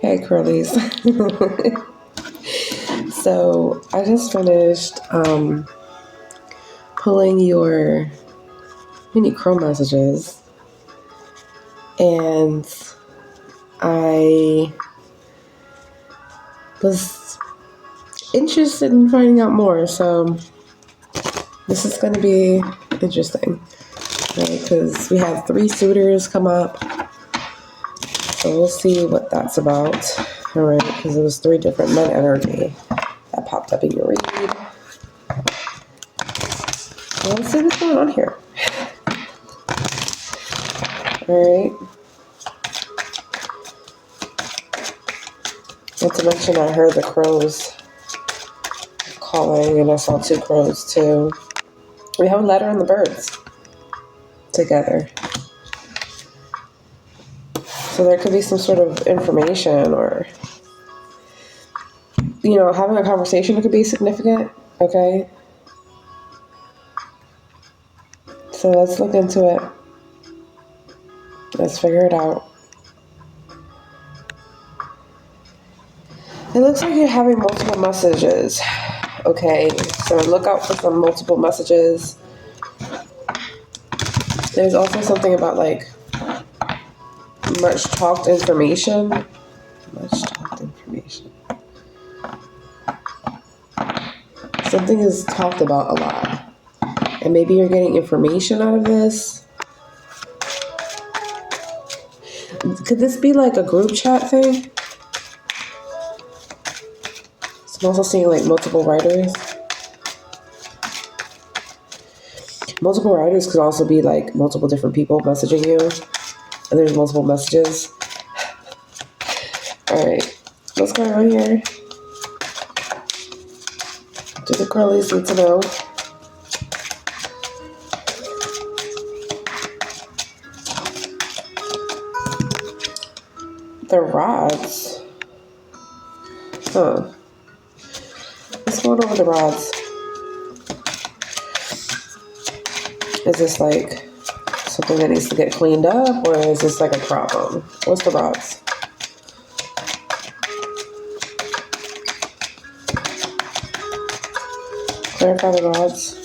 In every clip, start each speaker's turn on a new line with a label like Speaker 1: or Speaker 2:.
Speaker 1: Hey, curlies. So I just finished pulling your mini crow messages, and I was interested in finding out more. So this is going to be interesting, right? Because we had 3 suitors come up. So we'll see what that's about. All right, because it was 3 different men energy that popped up in your read. Well, let's see what's going on here. All right. Not to mention, I heard the crows calling, and I saw 2 crows too. We have a letter and the birds together. So there could be some sort of information, or, having a conversation that could be significant. Okay. So let's look into it. Let's figure it out. It looks like you're having multiple messages. Okay, so look out for some multiple messages. There's also something about much talked information. Much talked information. Something is talked about a lot. And maybe you're getting information out of this. Could this be like a group chat thing? I'm also seeing multiple writers. Multiple writers could also be multiple different people messaging you. And there's multiple messages. Alright. What's going on here? Do the curlies need to know? The rods. Huh. What's going on with the rods? Is this something that needs to get cleaned up, or is this a problem? What's the rods? Clarify the rods.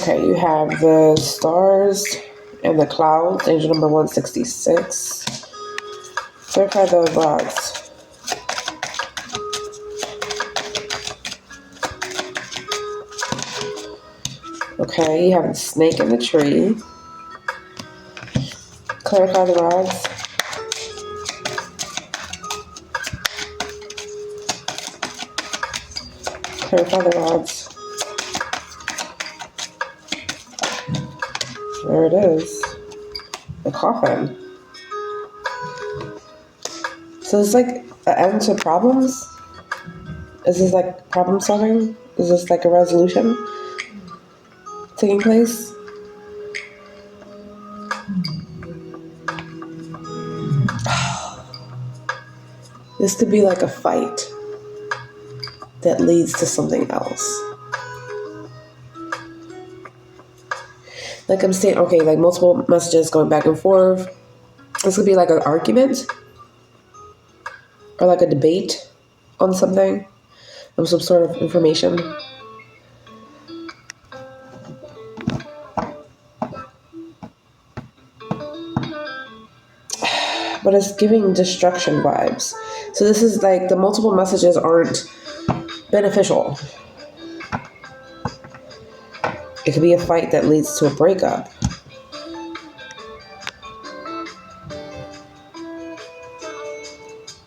Speaker 1: Okay, you have the stars and the clouds, angel number 166. Clarify the rods. Okay, you have the snake in the tree. Clarify the rods. Clarify the rods. There it is. The coffin. So it's an end to problems? Is this problem solving? Is this a resolution taking place? This could be a fight that leads to something else. I'm saying, okay, multiple messages going back and forth. This could be an argument or a debate on something of some sort of information. But it's giving destruction vibes. So this is the multiple messages aren't beneficial. It could be a fight that leads to a breakup.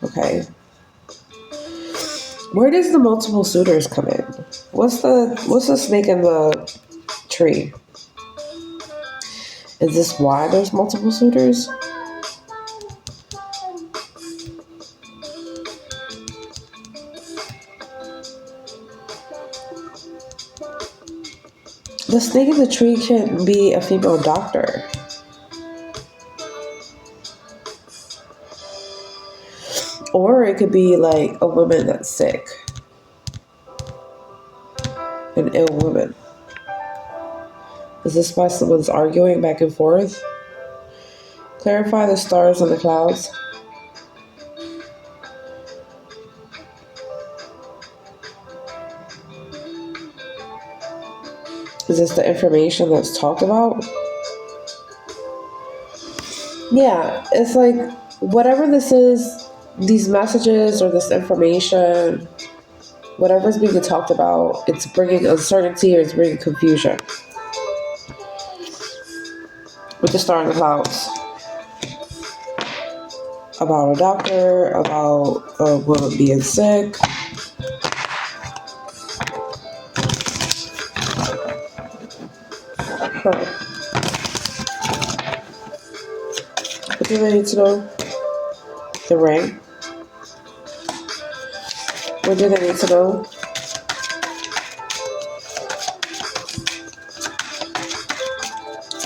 Speaker 1: Okay. Where does the multiple suitors come in? What's the snake in the tree? Is this why there's multiple suitors? The snake in the tree can be a female doctor. Or it could be a woman that's sick. An ill woman. Is this why someone's arguing back and forth? Clarify the stars and the clouds. Is this the information that's talked about? Yeah, it's like whatever this is, these messages or this information, whatever's being talked about, it's bringing uncertainty or it's bringing confusion. With the star in the clouds. About a doctor, about a woman being sick. Huh. What do they need to know? The ring. What do they need to know?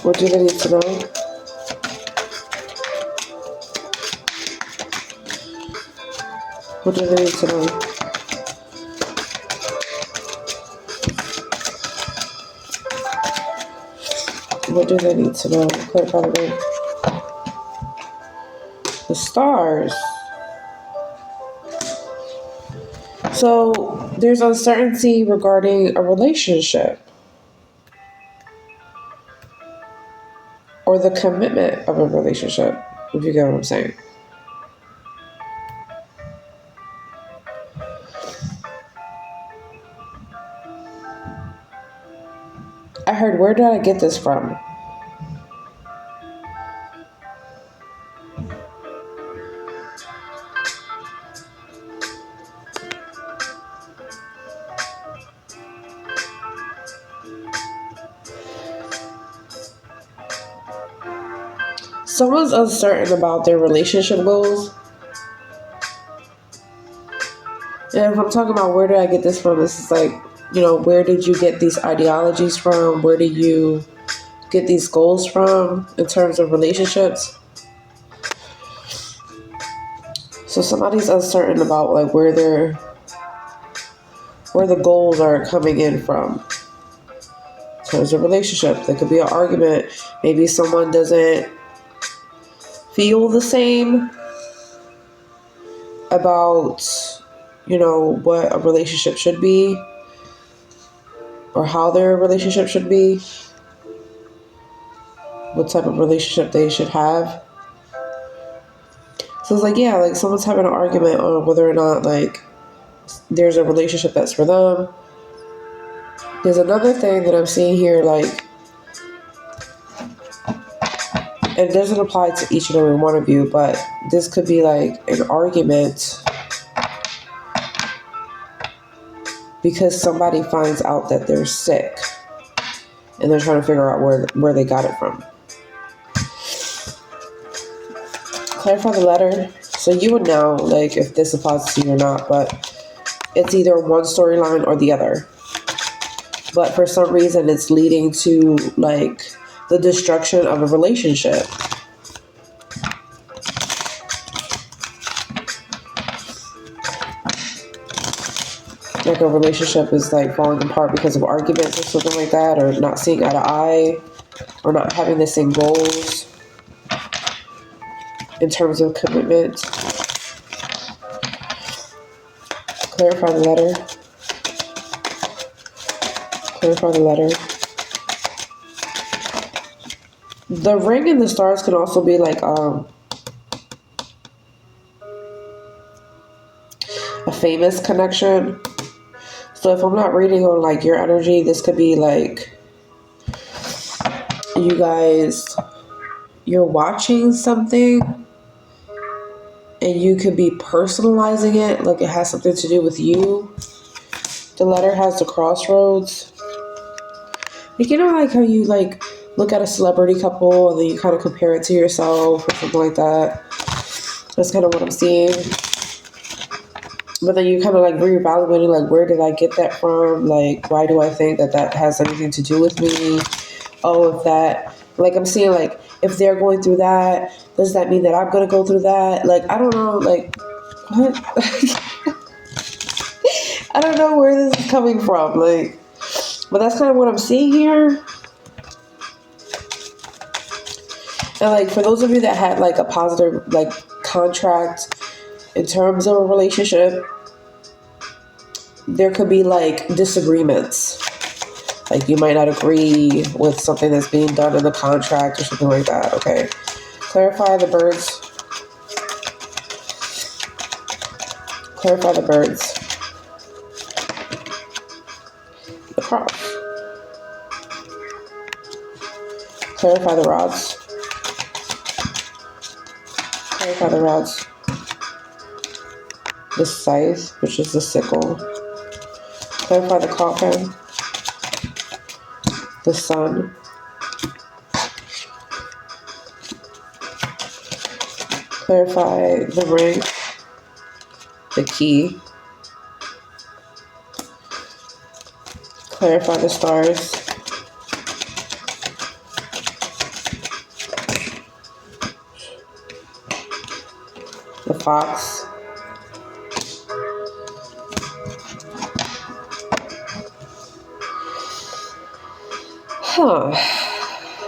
Speaker 1: What do they need to know? What do they need to know? What do they need to know? Clarify the ring. The stars. So there's uncertainty regarding a relationship or the commitment of a relationship, if you get what I'm saying. I heard, where did I get this from? Someone's uncertain about their relationship goals. And if I'm talking about where did I get this from, this is like, where did you get these ideologies from? Where did you get these goals from in terms of relationships? So somebody's uncertain about like where the goals are coming in from in terms of relationship. There could be an argument. Maybe someone doesn't feel the same about, what a relationship should be or how their relationship should be, what type of relationship they should have. So it's like, yeah, like someone's having an argument on whether or not like there's a relationship that's for them. There's another thing that I'm seeing here, like, and it doesn't apply to each and every one of you, but this could be like an argument because somebody finds out that they're sick and they're trying to figure out where they got it from. Clarify the letter. So you would know like if this applies to you or not, but it's either one storyline or the other. But for some reason it's leading to like the destruction of a relationship. Like a relationship is like falling apart because of arguments or something like that, or not seeing eye to eye, or not having the same goals in terms of commitment. Clarify the letter. Clarify the letter. The ring and the stars can also be like a famous connection. So if I'm not reading on like your energy, this could be like you guys, you're watching something and you could be personalizing it, like it has something to do with you. The letter has the crossroads. Like, like how you like look at a celebrity couple and then you kind of compare it to yourself or something like that. That's kind of what I'm seeing. But then you kind of like reevaluating, like, where did I get that from? Like, why do I think that has anything to do with me? Oh, if that, like, I'm seeing, like, if they're going through that, does that mean that I'm going to go through that? Like, I don't know, like, what? I don't know where this is coming from, like, but that's kind of what I'm seeing here. And like for those of you that had like a positive like contract in terms of a relationship, there could be like disagreements. Like you might not agree with something that's being done in the contract or something like that. Okay. Clarify the birds. Clarify the birds. The cross. Clarify the rods. Clarify the rods. The scythe, which is the sickle. Clarify the coffin. The sun. Clarify the ring. The key. Clarify the stars. The fox.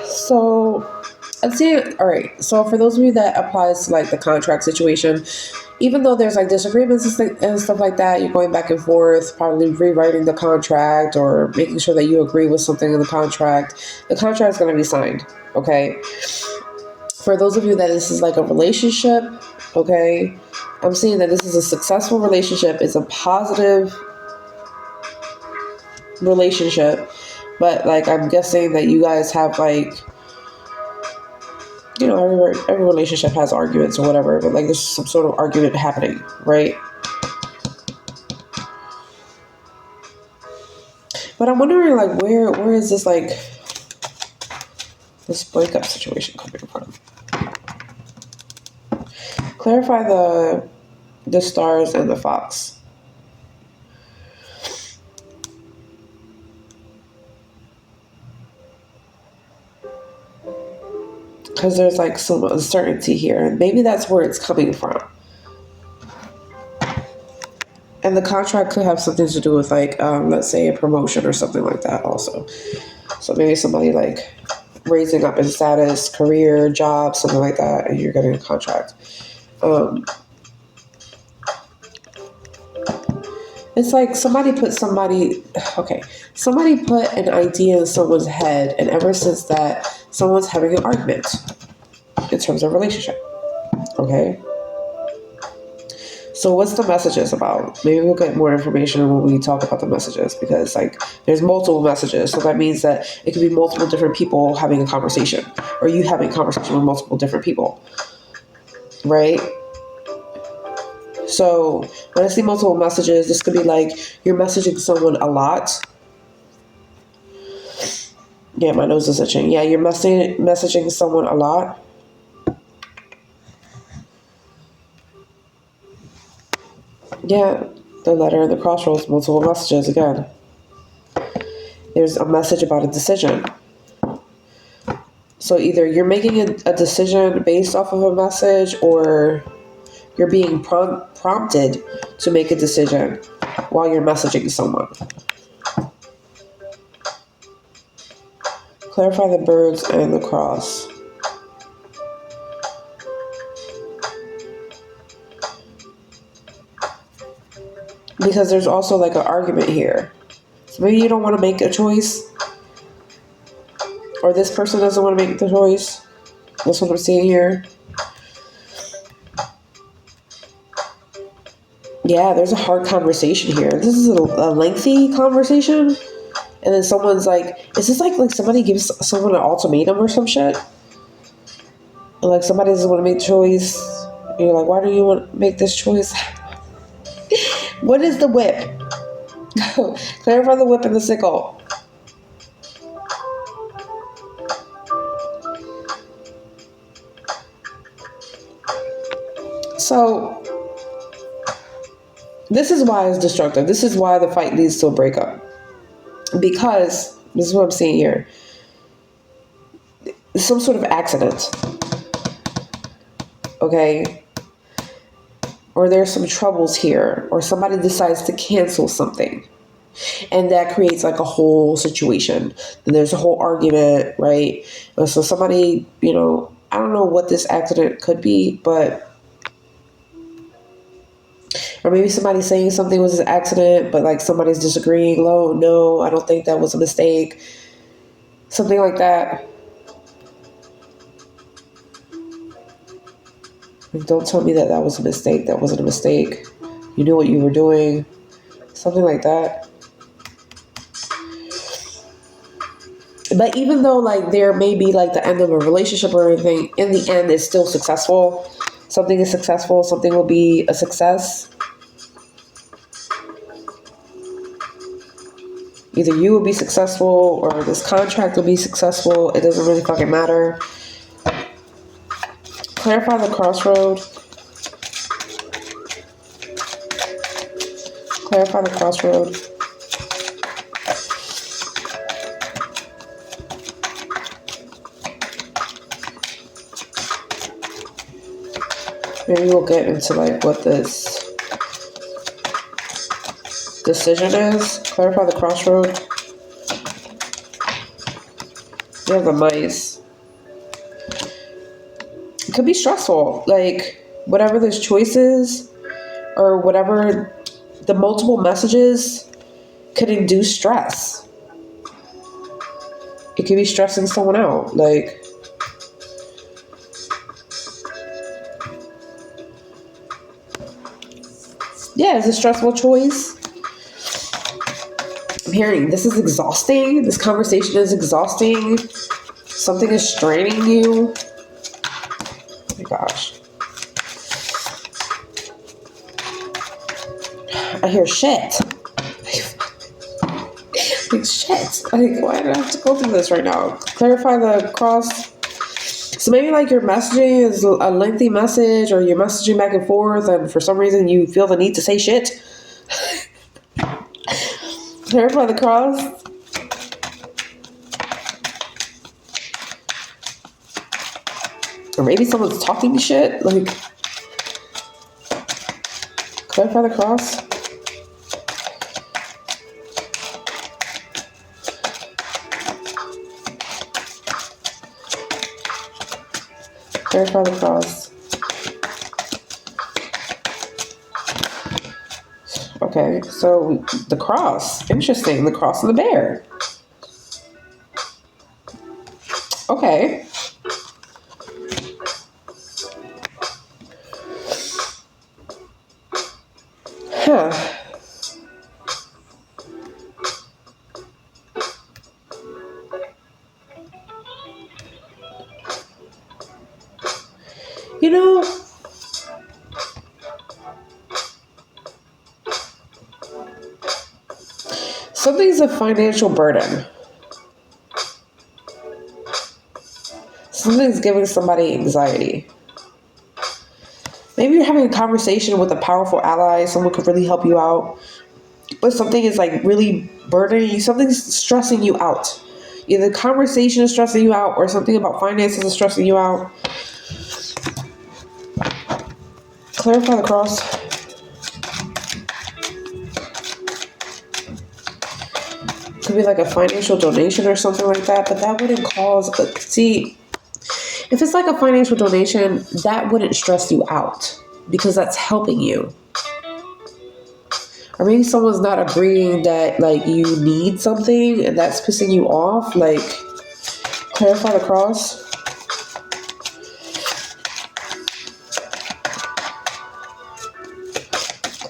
Speaker 1: So I'd say, all right. So for those of you that applies to like the contract situation, even though there's like disagreements and stuff like that, you're going back and forth, probably rewriting the contract or making sure that you agree with something in the contract is going to be signed. Okay. For those of you that this is like a relationship, okay, I'm seeing that this is a successful relationship. It's a positive relationship. But like I'm guessing that you guys have like, you know, every relationship has arguments or whatever, but like there's some sort of argument happening, right? But I'm wondering like where is this like this breakup situation coming from? Clarify the stars and the fox. Because there's like some uncertainty here, and maybe that's where it's coming from. And the contract could have something to do with like, let's say a promotion or something like that also. So maybe somebody like raising up in status, career, job, something like that, and you're getting a contract. It's like somebody put an idea in someone's head, and ever since that, someone's having an argument in terms of relationship. Okay? So what's the messages about? Maybe we'll get more information when we talk about the messages, because like there's multiple messages. So that means that it could be multiple different people having a conversation, or you having a conversation with multiple different people. Right? So when I see multiple messages, this could be like you're messaging someone a lot. Yeah, my nose is itching. Yeah, you're messaging someone a lot. Yeah, the letter and the crossroads, multiple messages again. There's a message about a decision. So either you're making a decision based off of a message, or you're being prompted to make a decision while you're messaging someone. Clarify the birds and the cross. Because there's also like an argument here. So maybe you don't want to make a choice, or this person doesn't want to make the choice. That's what I'm seeing here. Yeah, there's a hard conversation here. This is a lengthy conversation. And then someone's like, is this like somebody gives someone an ultimatum or some shit? And like somebody doesn't want to make the choice. And you're like, why do you want to make this choice? What is the whip? Clarify the whip and the sickle. So this is why it's destructive. This is why the fight leads to a breakup. Because, this is what I'm seeing here, some sort of accident. Okay? Or there's some troubles here. Or somebody decides to cancel something. And that creates like a whole situation. Then there's a whole argument, right? So somebody, I don't know what this accident could be, but, or maybe somebody's saying something was an accident, but like somebody's disagreeing. Oh, no, I don't think that was a mistake. Something like that. Like, don't tell me that that was a mistake. That wasn't a mistake. You knew what you were doing. Something like that. But even though like there may be like the end of a relationship or anything, in the end it's still successful. Something is successful. Something will be a success. Either you will be successful or this contract will be successful. It doesn't really fucking matter. Clarify the crossroad. Clarify the crossroad. Maybe we'll get into like what this decision is. Clarify the crossroad. You have the mice. It could be stressful. Like whatever this choice is, or whatever the multiple messages could induce stress. It could be stressing someone out. Like, yeah, it's a stressful choice. I'm hearing this is exhausting. This conversation is exhausting. Something is straining you. Oh my gosh. I hear shit. Like shit. Like, why do I have to go through this right now? Clarify the cross. So maybe like your messaging is a lengthy message, or you're messaging back and forth, and for some reason you feel the need to say shit. Clarify the cross. Or maybe someone's talking shit. Like, clarify the cross. Clarify the cross. Okay, so the cross. Interesting. The cross and the bear. Okay. Huh. You know, something's a financial burden. Something's giving somebody anxiety. Maybe you're having a conversation with a powerful ally, someone could really help you out, but something is like really burdening you. Something's stressing you out. Either the conversation is stressing you out, or something about finances is stressing you out. Clarify the cross. Could be like a financial donation or something like that, but that wouldn't cause. See, if it's like a financial donation, that wouldn't stress you out because that's helping you. Or maybe someone's not agreeing that like you need something and that's pissing you off. Like, clarify the cross.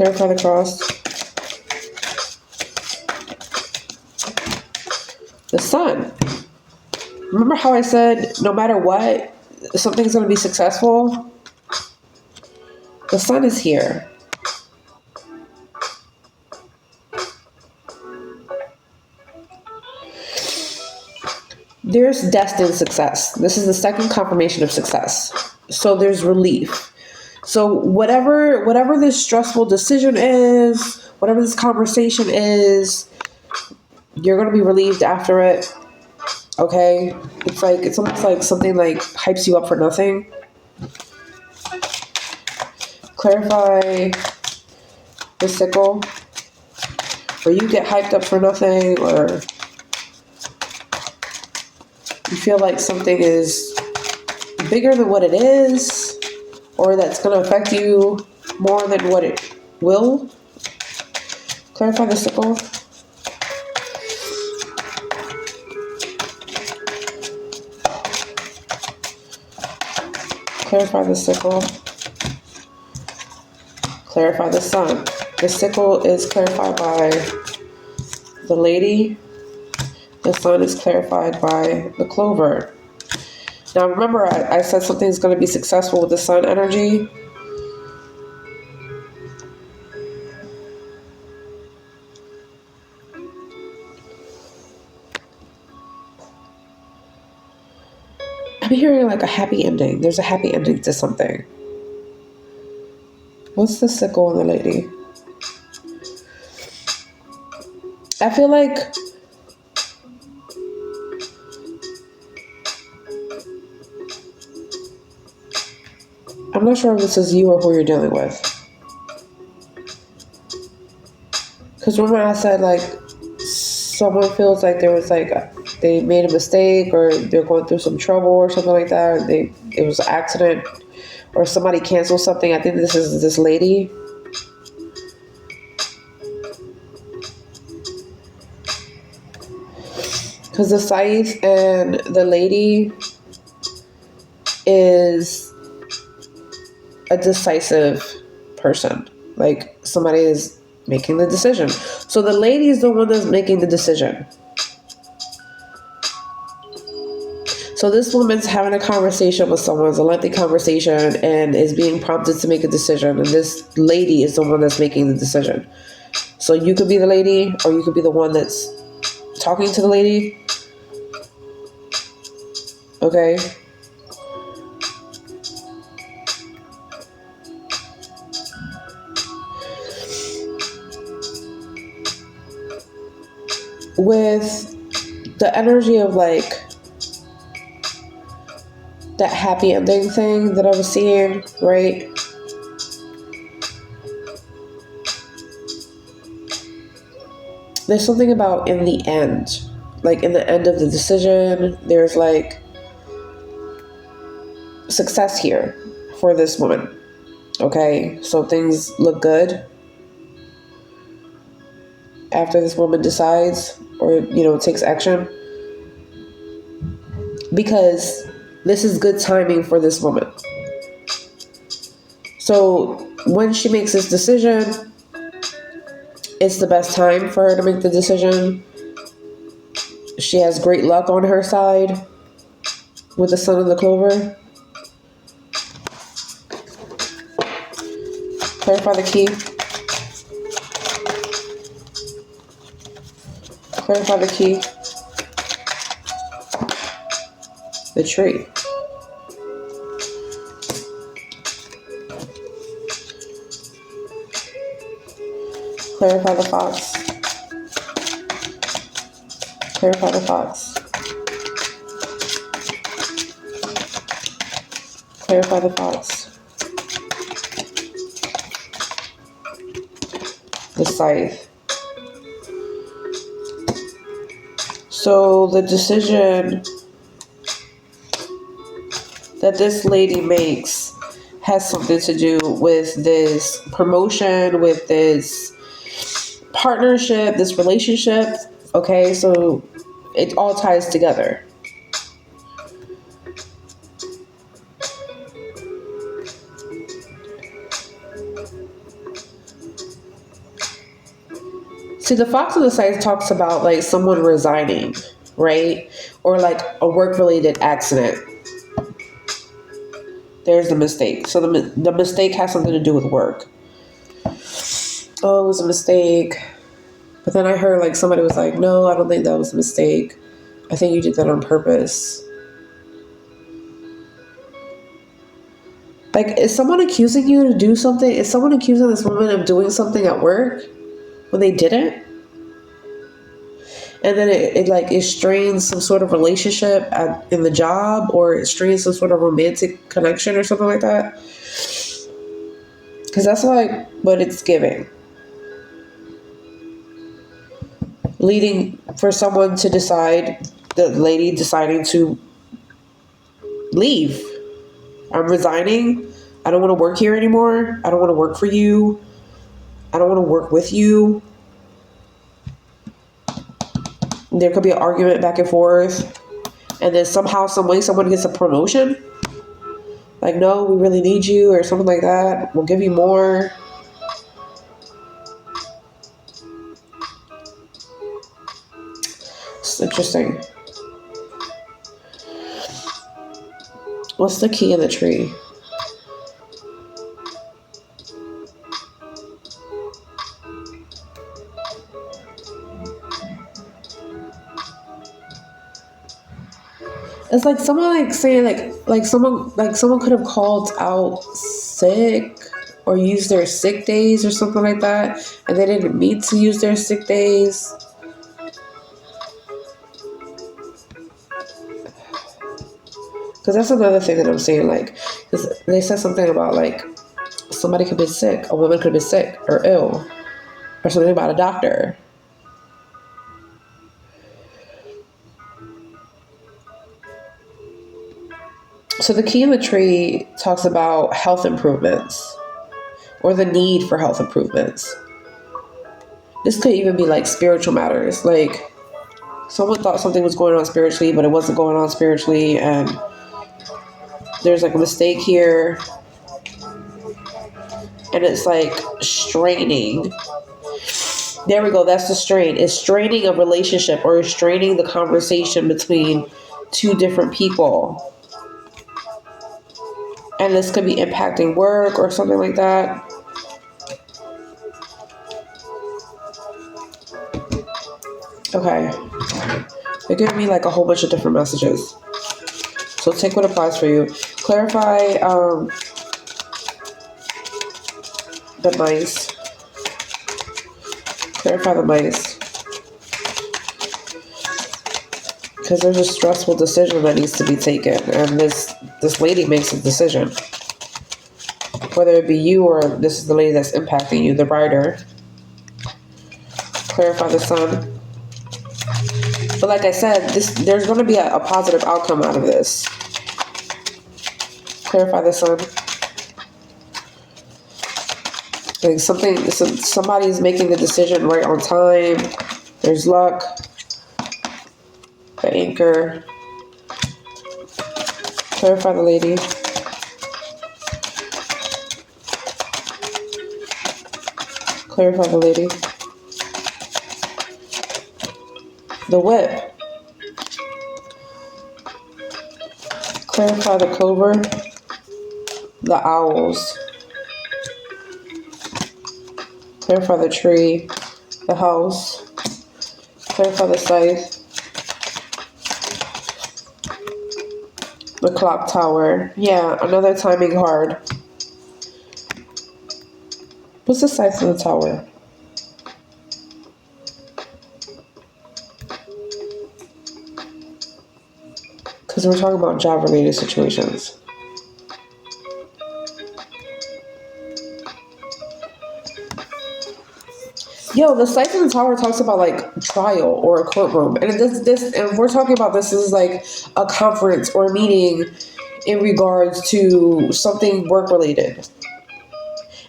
Speaker 1: Clarify the cross. The sun. Remember how I said no matter what, something's going to be successful? The sun is here. There's destined success. This is the second confirmation of success. So there's relief. So whatever this stressful decision is, whatever this conversation is, you're going to be relieved after it. Okay? It's almost like something like hypes you up for nothing. Clarify the sickle. Or you get hyped up for nothing, or you feel like something is bigger than what it is, or that's going to affect you more than what it will. Clarify the sickle. Clarify the sickle. Clarify the sun. The sickle is clarified by the lady. The sun is clarified by the clover. Now remember, I said something's going to be successful with the sun energy. I'm hearing like a happy ending. There's a happy ending to something. What's the sickle and the lady? I feel like I'm not sure if this is you or who you're dealing with. Because remember I said like someone feels like there was like they made a mistake or they're going through some trouble or something like that. It was an accident or somebody canceled something. I think this is this lady. Because the scythe and the lady is a decisive person. Like somebody is making the decision. So the lady is the one that's making the decision. So this woman's having a conversation with someone, it's a lengthy conversation, and is being prompted to make a decision. And this lady is the one that's making the decision. So you could be the lady, or you could be the one that's talking to the lady. Okay. With the energy of like that happy ending thing that I was seeing, right? There's something about in the end, like in the end of the decision, there's like success here for this woman. Okay, so things look good after this woman decides or, takes action. Because this is good timing for this woman. So when she makes this decision, it's the best time for her to make the decision. She has great luck on her side with the sun and the clover. Clarify the key. Clarify the key. The tree. Clarify the fox. Clarify the fox. Clarify the fox. The scythe. So the decision that this lady makes has something to do with this promotion, with this partnership, this relationship. Okay, so it all ties together. See, the fox on the side talks about like someone resigning, right? Or like a work-related accident. There's the mistake. So the mistake has something to do with work. Oh, it was a mistake. But then I heard like somebody was like, no, I don't think that was a mistake. I think you did that on purpose. Like, is someone accusing you to do something? Is someone accusing this woman of doing something at work when they didn't? And then it strains some sort of relationship in the job, or it strains some sort of romantic connection or something like that. Because that's like what it's giving. Leading for someone to decide, the lady deciding to leave. I'm resigning. I don't want to work here anymore. I don't want to work for you. I don't want to work with you. There could be an argument back and forth. And then somehow, some way, someone gets a promotion. Like, no, we really need you, or something like that. We'll give you more. It's interesting. What's the key in the tree? It's like someone like saying like someone could have called out sick or used their sick days or something like that, and they didn't mean to use their sick days. Because that's another thing that I'm saying. Like, 'cause they said something about like somebody could be sick, a woman could be sick or ill, or something about a doctor. So the key in the tree talks about health improvements or the need for health improvements. This could even be like spiritual matters. Like someone thought something was going on spiritually, but it wasn't going on spiritually, and there's like a mistake here, and it's like straining. There we go. That's the strain. It's straining a relationship or straining the conversation between two different people. And this could be impacting work or something like that. Okay. They're giving me like a whole bunch of different messages. So take what applies for you. Clarify the mice. Clarify the mice. Because there's a stressful decision that needs to be taken. And this lady makes a decision. Whether it be you or this is the lady that's impacting you, the writer. Clarify the sun. But like I said, there's going to be a positive outcome out of this. Clarify the sun. Like somebody's making the decision right on time. There's luck. The anchor. Clarify the lady. Clarify the lady. The whip. Clarify the clover. The owls. Clarify the tree. The house. Clarify the scythe. The clock tower. Yeah, another timing card. What's the scythe in the tower? Because we're talking about job-related situations. Yo, the scythe in the tower talks about like trial or a courtroom, and and we're talking about this is like a conference or a meeting in regards to something work-related.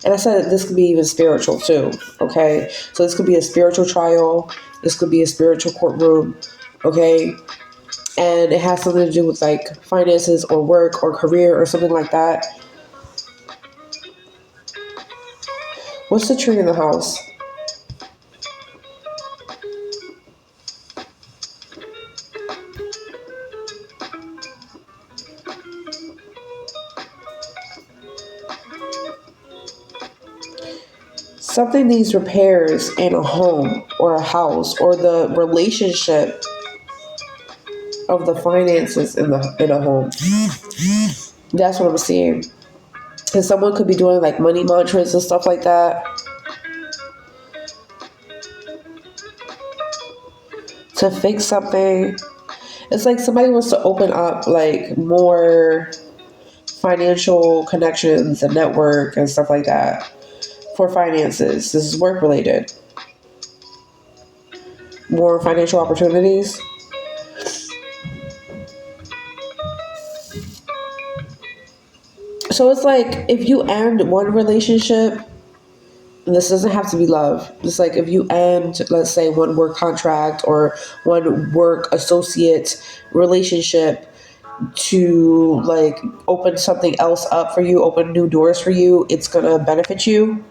Speaker 1: And I said that this could be even spiritual too. Okay, so this could be a spiritual trial. This could be a spiritual courtroom. Okay. And it has something to do with like finances or work or career or something like that. What's the tree in the house? Something needs repairs in a home or a house, or the relationship of the finances in a home. That's what I'm seeing. And someone could be doing like money mantras and stuff like that to fix something. It's like somebody wants to open up like more financial connections and network and stuff like that for finances. This is work related. More financial opportunities. So it's like if you end one relationship, and this doesn't have to be love. It's like if you end, let's say, one work contract or one work associate relationship to like open something else up for you, open new doors for you, it's gonna benefit you.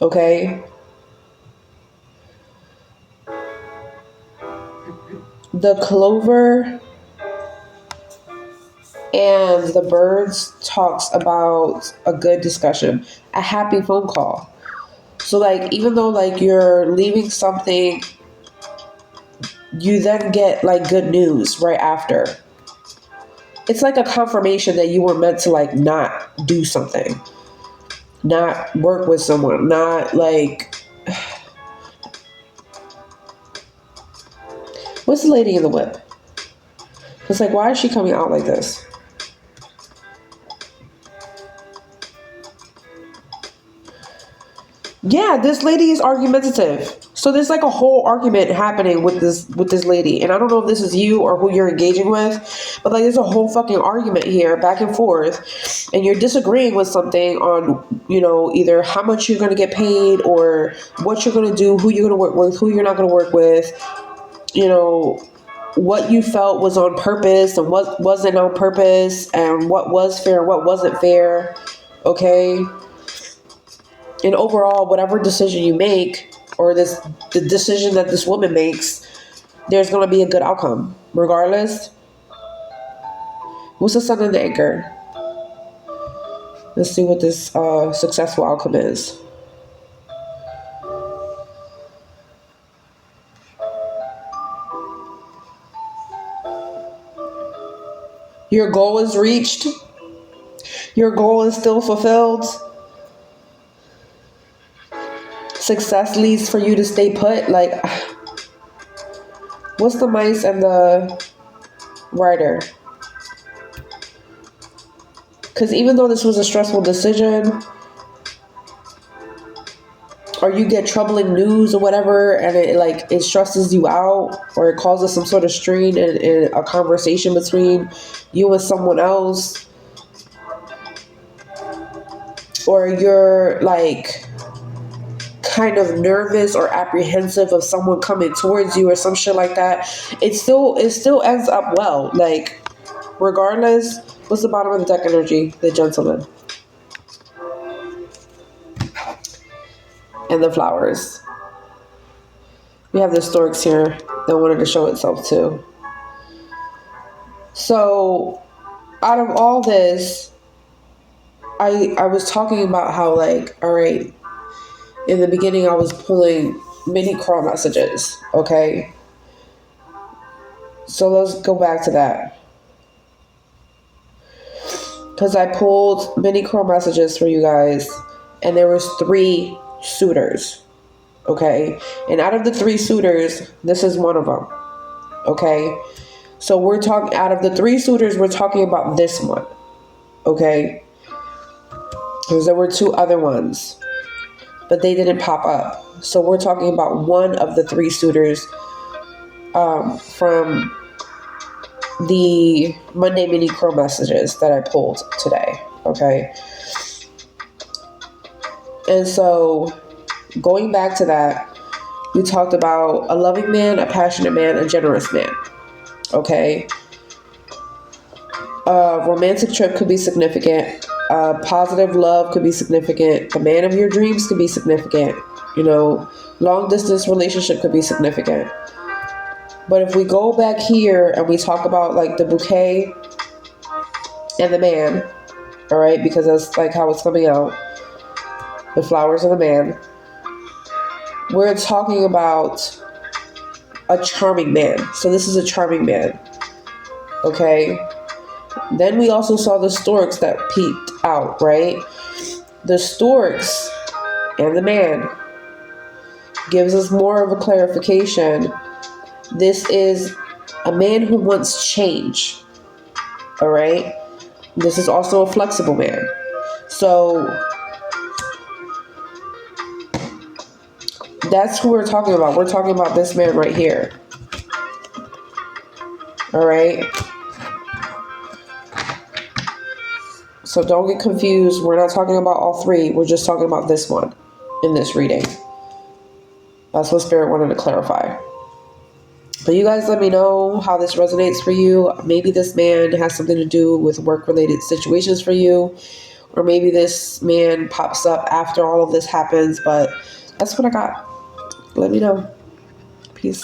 Speaker 1: Okay? The clover and the birds talks about a good discussion, a happy phone call. So like even though like you're leaving something, you then get like good news right after. It's like a confirmation that you were meant to like not do something, not work with someone, not like what's the lady in the whip? It's like, why is she coming out like this? Yeah, this lady is argumentative. So there's like a whole argument happening with this lady. And I don't know if this is you or who you're engaging with, but like there's a whole fucking argument here back and forth. And you're disagreeing with something on, either how much you're gonna get paid or what you're gonna do, who you're gonna work with, who you're not gonna work with, what you felt was on purpose and what wasn't on purpose and what was fair, what wasn't fair. Okay? And overall, whatever decision you make, or the decision that this woman makes, there's going to be a good outcome, regardless. What's the sun and the anchor? Let's see what this successful outcome is. Your goal is reached. Your goal is still fulfilled. Success leads for you to stay put. Like, what's the mice and the rider? Because even though this was a stressful decision, or you get troubling news or whatever, and it stresses you out, or it causes some sort of strain in a conversation between you and someone else, or you're like kind of nervous or apprehensive of someone coming towards you or some shit like that, it still ends up well. Like, regardless, what's the bottom of the deck energy? The gentleman. And the flowers. We have the storks here that wanted to show itself too. So, out of all this, I was talking about how, like, all right, in the beginning I was pulling mini crawl messages, okay? So let's go back to that. Because I pulled mini crawl messages for you guys, and there was 3 suitors, okay? And out of the 3 suitors, this is one of them, okay? So we're talking, out of the 3 suitors, we're talking about this one, okay? Because there were 2 other ones, but they didn't pop up. So we're talking about one of the 3 suitors from the Monday mini crow messages that I pulled today, okay? And so going back to that, we talked about a loving man, a passionate man, a generous man, okay? A romantic trip could be significant. Positive love could be significant. The man of your dreams could be significant. Long distance relationship could be significant. But if we go back here and we talk about like the bouquet and the man, all right, because that's like how it's coming out, the flowers and the man, we're talking about a charming man. So this is a charming man, okay? Then we also saw the storks that peeked out, right? The storks and the man gives us more of a clarification. This is a man who wants change, all right? This is also a flexible man. So that's who we're talking about. We're talking about this man right here, all right? So don't get confused. We're not talking about all three. We're just talking about this one in this reading. That's what Spirit wanted to clarify. But you guys let me know how this resonates for you. Maybe this man has something to do with work-related situations for you. Or maybe this man pops up after all of this happens. But that's what I got. Let me know. Peace.